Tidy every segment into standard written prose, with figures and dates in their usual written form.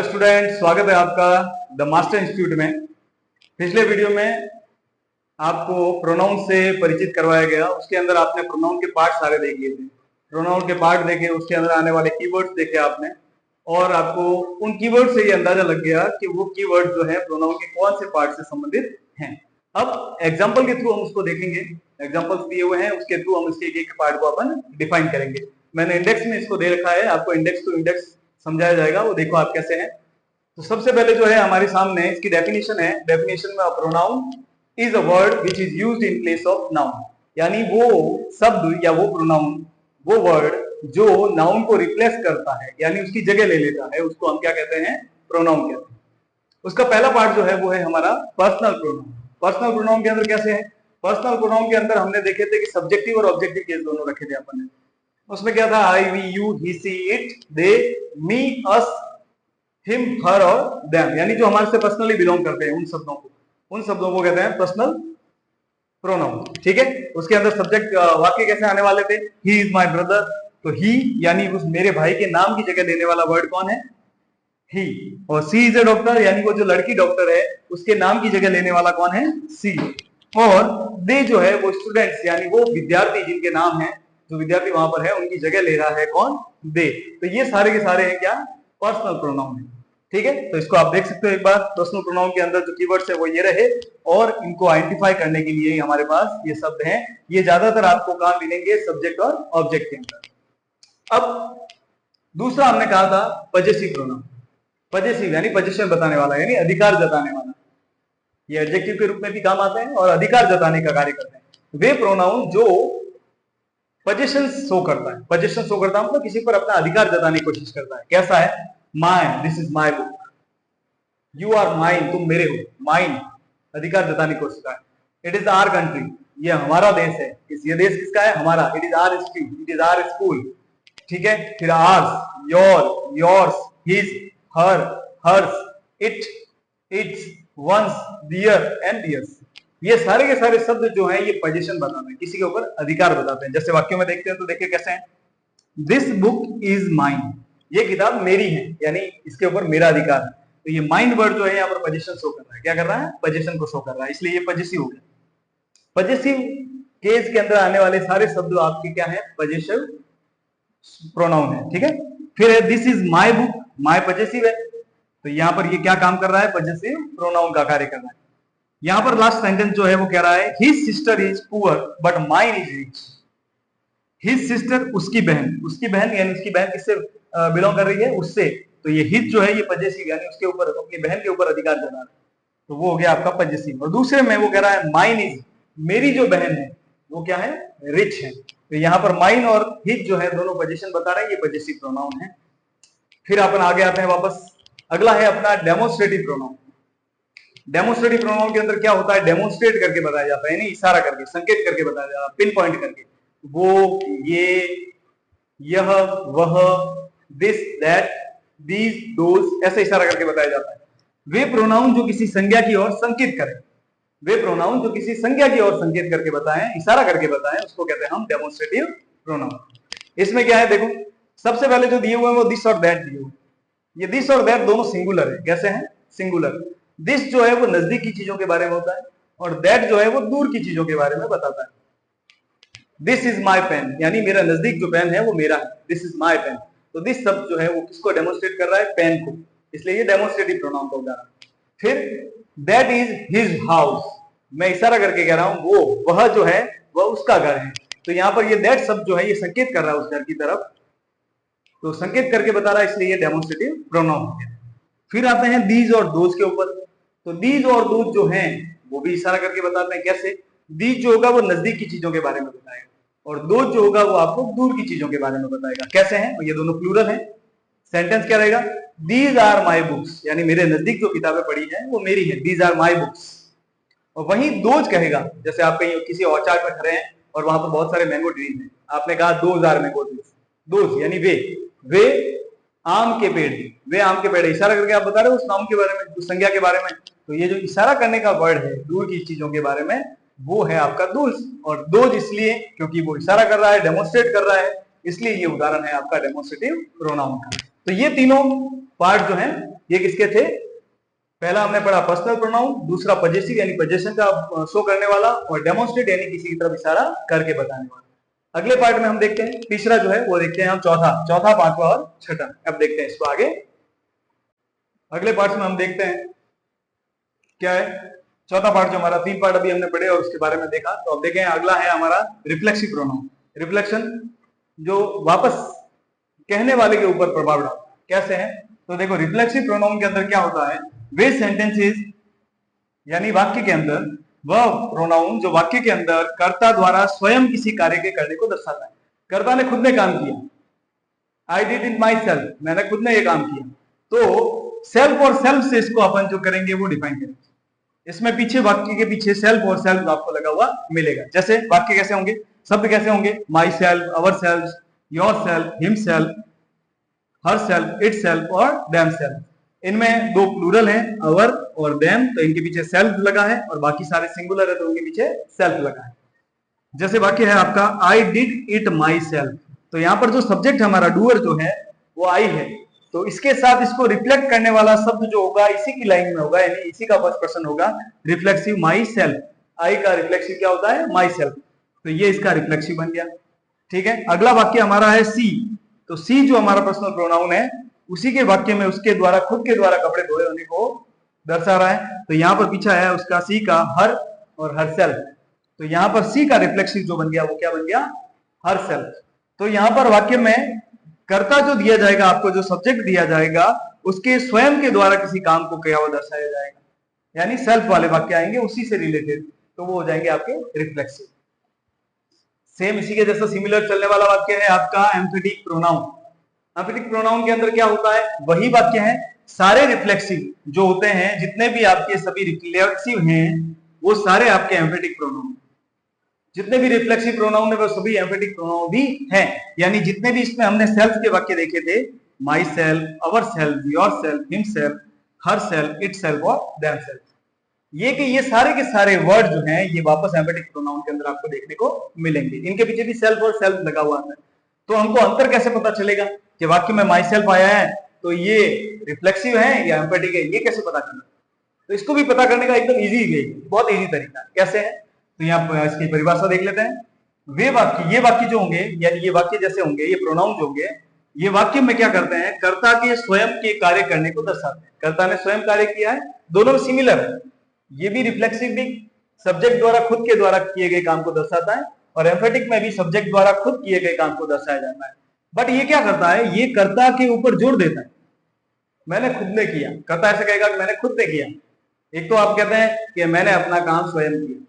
Student, स्वागत है आपका द मास्टर इंस्टीट्यूट में। पिछले वीडियो में आपको प्रोनाउन से परिचित करवाया गया। उसके अंदर आपने प्रोनाउन के पार्ट सारे देख लिए थे। प्रोनाउन के पार्ट देखे, उसके अंदर आने वाले कीवर्ड्स देखे आपने, और आपको उन कीवर्ड से ये अंदाजा लग गया कि वो कीवर्ड जो है प्रोनाउन के कौन से पार्ट से संबंधित हैं। अब एग्जाम्पल के थ्रू हम उसको देखेंगे। एग्जाम्पल्स दिए हुए हैं, उसके थ्रू हम इसके एक पार्ट को अपन डिफाइन करेंगे। मैंने इंडेक्स में इसको दे रखा है, आपको इंडेक्स टू इंडेक्स समझाया जाएगा, वो देखो आप कैसे हैं। तो सबसे पहले जो है हमारे सामने इसकी डेफिनेशन है। डेफिनेशन में pronoun is a word which is used in place of noun, यानी वो शब्द या वो प्रोनाउन, वो वर्ड जो नाउन को रिप्लेस करता है, यानी उसकी जगह ले लेता है, उसको हम क्या कहते हैं? प्रोनाउन कहते हैं। उसका पहला पार्ट जो है वो है हमारा पर्सनल प्रोनाउन। पर्सनल प्रोनाउन के अंदर कैसे है? पर्सनल प्रोनाउन के अंदर हमने देखे थे कि सब्जेक्टिव और ऑब्जेक्टिव केस दोनों रखे थे अपन ने। उसमें क्या था? I, we, you, he, she, it, they, me, us, him, her और देम, यानी जो हमारे से पर्सनली बिलोंग करते हैं उन शब्दों को कहते हैं पर्सनल प्रोनाउन। ठीक है। उसके अंदर सब्जेक्ट वाक्य कैसे आने वाले थे? ही इज माई ब्रदर, तो ही यानी उस मेरे भाई के नाम की जगह लेने वाला वर्ड कौन है? ही। और सी इज ए डॉक्टर, यानी वो जो लड़की डॉक्टर है उसके नाम की जगह लेने वाला कौन है? सी। और दे जो है वो स्टूडेंट्स, यानी वो विद्यार्थी जिनके नाम है, जो विद्यार्थी वहां पर है उनकी जगह ले रहा है कौन? दे। तो ये सारे के सारे हैं क्या? पर्सनल प्रोनाउन है। ठीक है। तो इसको आप देख सकते हो एक बार। पर्सनल प्रोनाउन के अंदर जो कीवर्ड्स है वो ये रहे, और इनको आइडेंटिफाई करने के लिए हमारे पास ये शब्द हैं। ये ज्यादातर आपको कहां मिलेंगे? सब्जेक्ट और ऑब्जेक्ट के अंदर। अब दूसरा हमने कहा था पजेसिव प्रोनाउन। पजेसिव यानी पोजीशन बताने वाला, यानी अधिकार जताने वाला। ये एडजेक्टिव के रूप में भी काम आते हैं और अधिकार जताने का कार्य करते हैं। वे प्रोनाउन जो पोजीशन शो करता है, पोजीशन शो करता है मतलब किसी पर अपना अधिकार जताने की कोशिश करता है। कैसा है? My, this is my book, you are mine, तुम मेरे हो, माइन अधिकार जताने की कोशिश करता है। इट इज आवर कंट्री, ये हमारा देश है। ये देश किसका है? हमारा। It is our street, it is our school. ठीक है। फिर ours, your, yours, his, her, hers, it, its, one's, their and theirs. ये सारे के सारे शब्द जो हैं ये पोजीशन बताते हैं, किसी के ऊपर अधिकार बताते हैं। जैसे वाक्यों में देखते हैं तो देखिए कैसे हैं। दिस बुक इज माइन, ये किताब मेरी है, यानी इसके ऊपर मेरा अधिकार है। तो ये माइन वर्ड जो है यहाँ पर पोजीशन शो कर रहा है। क्या कर रहा है? पोजीशन को शो कर रहा है, इसलिए ये पॉजिटिव हो गया। पॉजिटिव केस के अंदर आने वाले सारे शब्द आपके क्या है? पॉजिटिव प्रोनाउन है। ठीक है। फिर है this is my book, my positive है, तो यहां पर ये क्या काम कर रहा है? पॉजिटिव प्रोनाउन का कार्य कर रहा है। यहां पर लास्ट सेंटेंस जो है वो कह रहा है his sister is poor but mine is rich. His sister, उसकी बहन, उसकी बहन यानी उसकी बहन किससे बिलोंग कर रही है? उससे। तो ये हिज जो है ये पॉजिटिव, यानी उसके ऊपर, अपनी बहन के ऊपर अधिकार जता रहा है, तो वो हो गया आपका पॉजिटिव। और दूसरे में वो कह रहा है माइन इज, मेरी जो बहन है वो क्या है? रिच है। तो यहाँ पर माइन और हिज जो है दोनों पोजीशन बता रहे हैं, ये पॉजिटिव प्रोनाउन है। फिर अपन आगे आते हैं वापस। अगला है अपना डेमोन्स्ट्रेटिव प्रोनाउन। डेमोन्स्ट्रेटिव प्रोनाउन के अंदर क्या होता है? डेमोन्स्ट्रेट करके बताया जाता है, यानी इशारा करके, संकेत करके बताया जाता है, पिन पॉइंट करके। वो, ये, यह, वह, दिस, दैट, दीज, दोज, ऐसे इशारा करके बताया जाता है। वे प्रोनाउन जो किसी संज्ञा की ओर संकेत करें, वे प्रोनाउन जो किसी संज्ञा की ओर संकेत करके बताएं, इशारा करके बताएं, उसको कहते हैं हम डेमोन्स्ट्रेटिव प्रोनाउन। इसमें क्या है देखो, सबसे पहले जो दिए हुए हैं वो दिस और दैट दिए हुए। ये दिस और दैट दोनों सिंगुलर है। कैसे हैं? सिंगुलर। दिस जो है वो नजदीक की चीजों के बारे में होता है, और दैट जो है वो दूर की चीजों के बारे में बताता है। दिस इज माई पेन, यानी मेरा नजदीक जो पेन है वो मेरा है, दिस इज माई पेन। तो दिस शब्द जो है वो किसको डेमोन्स्ट्रेट कर रहा है? पेन को, इसलिए ये डेमोन्स्ट्रेटिव प्रोनाउन का उदाहरण। फिर दैट इज हिज हाउस, मैं इशारा करके कह रहा हूं वो, वह जो है वह उसका घर है। तो यहाँ पर ये दैट शब्द जो है ये संकेत कर रहा है उस घर की तरफ, तो संकेत करके बता रहा है, इसलिए ये डेमोन्स्ट्रेटिव प्रोनाउन है। फिर आते हैं दीज और दोज के ऊपर। तो दीज और दोज जो हैं वो भी इशारा करके बताते हैं। कैसे? दीज जो होगा वो नजदीक की चीजों के बारे में बताएगा, और दोज जो होगा वो आपको दूर की चीजों के बारे में बताएगा। कैसे हैं? ये दोनों प्लूरल हैं। सेंटेंस क्या रहेगा? दीज आर माई बुक्स, यानी मेरे नजदीक जो किताबें पढ़ी हैं वो मेरी है, दीज आर माई बुक्स। और वहीं दोज कहेगा, जैसे आप कहीं किसी ऑर्चार्ड में खड़े हैं और वहां पर बहुत सारे मैंगो ट्रीज हैं, आपने कहा those are mango trees, those यानी वे आम के पेड़, वे आम के पेड़, इशारा करके आप बता रहे हो उस नाम के बारे में, उस संज्ञा के बारे में। तो ये जो इशारा करने का वर्ड है दूर की चीजों के बारे में, वो है आपका दोज। और दोज इसलिए क्योंकि वो इशारा कर रहा है, डेमोन्स्ट्रेट कर रहा है, इसलिए ये उदाहरण है आपका डेमोन्स्ट्रेटिव प्रोनाउन का। तो ये तीनों पार्ट जो है ये किसके थे? पहला हमने पढ़ा पर्सनल प्रोनाउन, दूसरा पजेसिव यानी पजेशन का शो करने वाला, और डेमोन्स्ट्रेट यानी किसी की तरफ इशारा करके बताने वाला। अगले पार्ट में हम देखते हैं तीसरा जो है वो देखते हैं हम चौथा, पांचवा और छठा। अब देखते हैं इसको आगे। अगले पार्ट में हम देखते हैं क्या है। चौथा पार्ट जो हमारा 3 पार्ट अभी हमने पढ़े और उसके बारे में देखा, तो अब देखें अगला है हमारा रिफ्लेक्सिव प्रोनाउन। रिफ्लेक्शन जो वापस कहने वाले के ऊपर प्रभाव डालता है, कैसे है? तो देखो रिफ्लेक्सिव प्रोनाउन के अंदर क्या होता है, वे सेंटेंसेस यानी वाक्य के अंदर वह प्रोनाउन जो वाक्य के अंदर कर्ता द्वारा स्वयं किसी कार्य के करने को दर्शाता है। कर्ता ने खुद ने काम किया, I did it my self, मैंने खुद ने ये काम किया। तो सेल्फ और सेल्फ से इसको अपन जो करेंगे वो डिफाइन करेंगे। इसमें पीछे वाक्य के पीछे सेल्फ और सेल्फ आपको लगा हुआ मिलेगा। जैसे वाक्य कैसे होंगे, शब्द कैसे होंगे, my self, our self, your self, him self, her self, it self और देम सेल्फ। इनमें 2 प्लूरल हैं, अवर और देम, तो इनके पीछे सेल्फ लगा है, और बाकी सारे सिंगुलर है तो उनके पीछे सेल्फ लगा है। जैसे वाक्य है आपका I did it my self, तो यहां पर जो सब्जेक्ट हमारा डूअर जो है वो आई है, तो इसके साथ इसको रिफ्लेक्ट करने वाला शब्द जो होगा इसी की लाइन में होगा, यानी इसी का फर्स्ट पर्सन होगा, रिफ्लेक्सिव माई सेल्फ। आई का रिफ्लेक्सिव क्या होता है, माई सेल्फ, तो ये इसका रिफ्लेक्सिव बन गया। ठीक है, अगला वाक्य हमारा है सी। तो सी जो हमारा पर्सनल प्रोनाउन है, उसी के वाक्य में उसके द्वारा खुद के द्वारा कपड़े धोए होने को दर्शा रहा है। तो यहाँ पर पीछा है उसका सी का हर और हर सेल्फ, तो यहाँ पर सी का रिफ्लेक्सिव जो बन गया वो क्या बन गया, हर सेल्फ। तो यहाँ पर वाक्य में कर्ता जो दिया जाएगा, आपको जो सब्जेक्ट दिया जाएगा, उसके स्वयं के द्वारा किसी काम को किया हुआ दर्शाया जाएगा, यानी सेल्फ वाले वाक्य आएंगे उसी से रिलेटेड, तो वो हो जाएंगे आपके रिफ्लेक्सिव। सेम इसी के जैसा सिमिलर चलने वाला वाक्य है आपका एम्फेटिक प्रोनाउन। एम्फेटिक प्रोनाउन के अंदर क्या होता है, वही वाक्य है, सारे रिफ्लेक्सिव जो होते हैं, जितने भी आपके सभी रिफ्लेक्सिव हैं वो सारे आपके एम्फेटिक प्रोनाउन, जितने भी रिफ्लेक्सिव प्रोनाउन है वो सभी एम्फेटिक प्रोनाउन भी हैं। यानी जितने भी इसमें हमने सेल्फ के वाक्य देखे थे, my self, our self, your self, him self, her self, it self और देम सेल्फ, ये सारे के सारे वर्ड जो हैं ये वापस एम्फेटिक प्रोनाउन के अंदर आपको देखने को मिलेंगे। इनके पीछे भी सेल्फ और सेल्फ लगा हुआ है। तो हमको अंतर कैसे पता चलेगा कि वाक्य में माई सेल्फ आया है तो ये रिफ्लेक्सिव है या एम्फेटिक है, ये कैसे पता करना? तो इसको भी पता करने का एकदम इजी, बहुत इजी तरीका कैसे है, तो यहाँ इसकी परिभाषा देख लेते हैं। वे वाक्य, ये वाक्य जो होंगे, यानी ये वाक्य जैसे होंगे, ये प्रोनाउन जो होंगे, ये वाक्य में क्या करते हैं, कर्ता के स्वयं के कार्य करने को दर्शाते हैं। कर्ता ने स्वयं कार्य किया है, दोनों में सिमिलर है। ये भी रिफ्लेक्सिव भी सब्जेक्ट द्वारा खुद के द्वारा किए गए काम को दर्शाता है, और एम्फेटिक में भी सब्जेक्ट द्वारा खुद किए गए काम को दर्शाया जाता है। बट ये क्या करता है, ये कर्ता के ऊपर जोर देता है, मैंने खुद ने किया। कर्ता ऐसे कहेगा कि मैंने खुद ने किया। एक तो आप कहते हैं कि मैंने अपना काम स्वयं किया,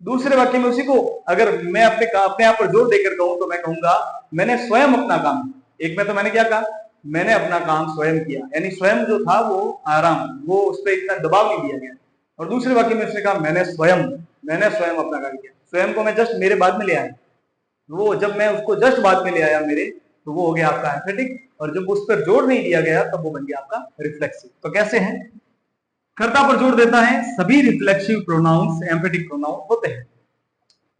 दूसरे वाक्य में उसी को अगर मैं अपने आप पर जोर देकर कहूं तो मैं कहूंगा मैंने स्वयं अपना काम। एक में तो मैंने क्या कहा, मैंने अपना काम स्वयं किया, यानी स्वयं जो था वो आराम, वो उस पर इतना दबाव नहीं दिया गया। और दूसरे वाक्य में उसने कहा मैंने स्वयं अपना कार्य किया। स्वयं को मैं जस्ट मेरे बाद में ले आया, वो जब मैं उसको जस्ट बाद में ले आया मेरे, तो वो हो गया आपका एम्फेटिक, और जब उस पर जोर नहीं दिया गया तब वो बन गया आपका रिफ्लेक्सिव। तो कैसे है, कर्ता पर जोर देता है, सभी रिफ्लेक्सिव प्रोनाउंस एम्फेटिक प्रोनाउन होते हैं।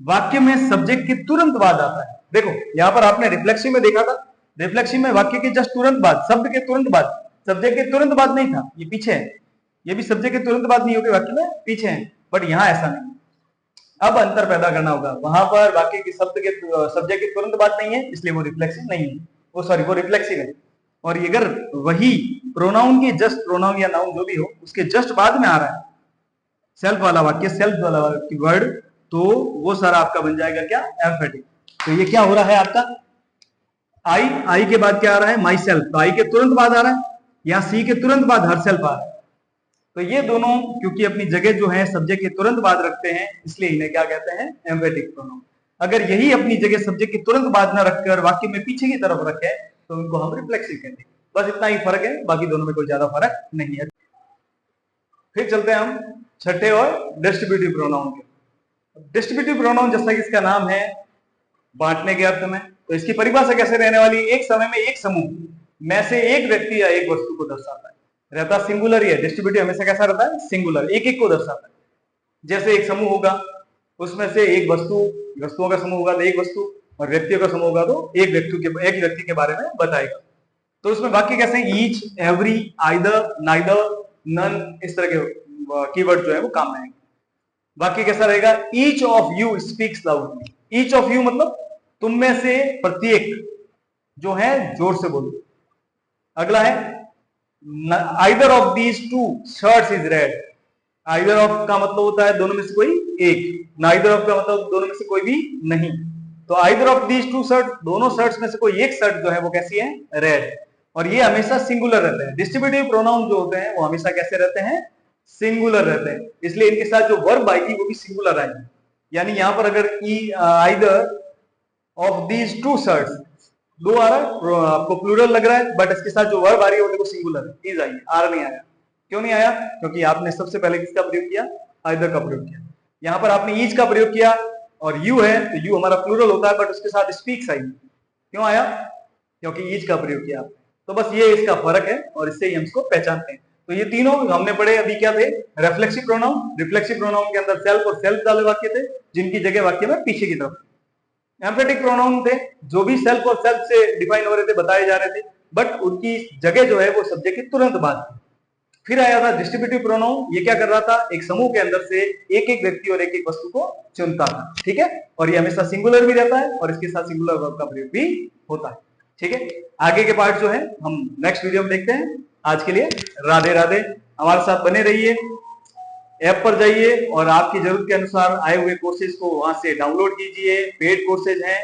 वाक्य में सब्जेक्ट के तुरंत बाद आता है। देखो यहां पर आपने रिफ्लेक्सिव में देखा था, रिफ्लेक्सिव में वाक्य के जस्ट तुरंत बाद, शब्द के तुरंत बाद, सब्जेक्ट के तुरंत बाद नहीं था, ये पीछे है। ये भी सब्जेक्ट के तुरंत बाद नहीं होगी, वाक्य में पीछे है, बट यहां ऐसा नहीं। अब अंतर पैदा करना होगा, वहां पर वाक्य के सब्जेक्ट के तुरंत बाद नहीं है, इसलिए वो रिफ्लेक्सिव नहीं है, वो रिफ्लेक्सिव है। और अगर वही प्रोनाउन के जस्ट, प्रोनाउन या नाउन जो भी हो, उसके जस्ट बाद में आ रहा है सेल्फ वाला वाक्य, सेल्फ वाला वर्ड, तो वो सारा आपका बन जाएगा क्या, एम्फेटिक। तो ये क्या हो रहा है आपका, आई के बाद क्या आ रहा है, माई सेल्फ, तो आई के तुरंत बाद आ रहा है, यहाँ सी के तुरंत बाद हर सेल्फ आ रहा है। तो ये दोनों क्योंकि अपनी जगह जो है सब्जेक्ट के तुरंत बाद रखते हैं, इसलिए इन्हें क्या कहते हैं, एम्फेटिक प्रोनाउन। अगर यही अपनी जगह सब्जेक्ट के तुरंत बाद न रखकर वाक्य में पीछे की तरफ रखे तो उनको हम रिफ्लेक्सिव कहते हैं। बस इतना ही फर्क है, बाकी दोनों में कोई ज्यादा फर्क नहीं है। फिर चलते हैं हम छठे और डिस्ट्रीब्यूटिव प्रोनाउन के। डिस्ट्रीब्यूटिव प्रोनाउन जैसा कि इसका नाम है, बांटने के अर्थ में, तो इसकी परिभाषा कैसे रहने वाली, एक समय में एक समूह में से एक व्यक्ति या एक वस्तु को दर्शाता है। रहता सिंगुलर ही है, डिस्ट्रीब्यूटिव हमेशा कैसा रहता है, सिंगुलर, एक एक को दर्शाता है। जैसे एक समूह होगा, उसमें से एक वस्तुओं का समूह होगा तो एक वस्तु, और व्यक्तियों का समूह होगा तो एक व्यक्ति के बारे में बताएगा। तो उसमें वाक्य कैसे हैं, each, every, either, neither, none, इस तरह के कीवर्ड जो है वो काम में आएंगे। वाक्य कैसा रहेगा, each of you speaks loudly. Each of you मतलब तुम में से प्रत्येक जो है जोर से बोलो। अगला है either of these two shirts is red. Either of का मतलब होता है दोनों में से कोई एक, नाइदर ऑफ का मतलब दोनों में से कोई भी नहीं। तो either of these two shirt, दोनों शर्ट्स में से कोई एक शर्ट जो है वो कैसी है, रेड। और ये हमेशा सिंगुलर रहते हैं। डिस्ट्रीब्यूटिव प्रोनाउन जो होते हैं वो हमेशा कैसे रहते हैं, सिंगुलर रहते हैं, इसलिए इनके साथ जो वर्ब आएगी वो भी सिंगुलर आएगी। यानी यहां पर अगर either of these two shirts, दो आ रहा है, आपको प्लूरल लग रहा है, बट इसके साथ जो वर्ब आ रही है वो देखो सिंगुलर है, इज आई, आर नहीं आया। क्यों नहीं आया, क्योंकि आपने सबसे पहले किसका प्रयोग किया, आइदर का प्रयोग किया। यहां पर आपने ईच का प्रयोग किया और यू है तो यू हमारा प्लूरल होता है, बट उसके साथ स्पीक्स आई। क्यों आया, क्योंकि ईच का प्रयोग किया। तो बस ये इसका फर्क है और इससे ही हम इसको पहचानते हैं। तो ये तीनों हमने पढ़े अभी क्या थे, रिफ्लेक्सिव प्रोनाउन। रिफ्लेक्सिव प्रोनाउन के अंदर सेल्फ और सेल्फ वाले वाक्य थे, जिनकी जगह वाक्य में पीछे की तरफ। एम्फेटिक प्रोनाउन थे जो भी सेल्फ और सेल्फ से डिफाइन हो रहे थे, बताए जा रहे थे, बट उनकी जगह जो है वो सब्जेक्ट के तुरंत बाद। फिर आया था डिस्ट्रीब्यूटिव प्रोनाउन। ये क्या कर रहा था, एक समूह के अंदर से एक एक व्यक्ति और एक एक वस्तु को चुनता था, ठीक है। और ये हमेशा सिंगुलर भी रहता है और इसके साथ सिंगुलर वर्ब का प्रयोग भी होता है, ठीक है। आगे के पार्ट जो है हम नेक्स्ट वीडियो में देखते हैं। आज के लिए राधे राधे। हमारे साथ बने रहिए, ऐप पर जाइए और आपकी जरूरत के अनुसार आए हुए कोर्सेज को वहां से डाउनलोड कीजिए। पेड कोर्सेज हैं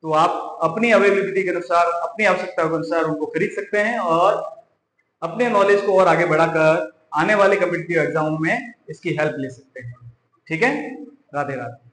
तो आप अपनी अवेलेबिलिटी के अनुसार, अपनी आवश्यकता के अनुसार उनको खरीद सकते हैं और अपने नॉलेज को और आगे बढ़ाकर आने वाले कॉम्पिटिटिव एग्जाम में इसकी हेल्प ले सकते हैं, ठीक है। राधे राधे।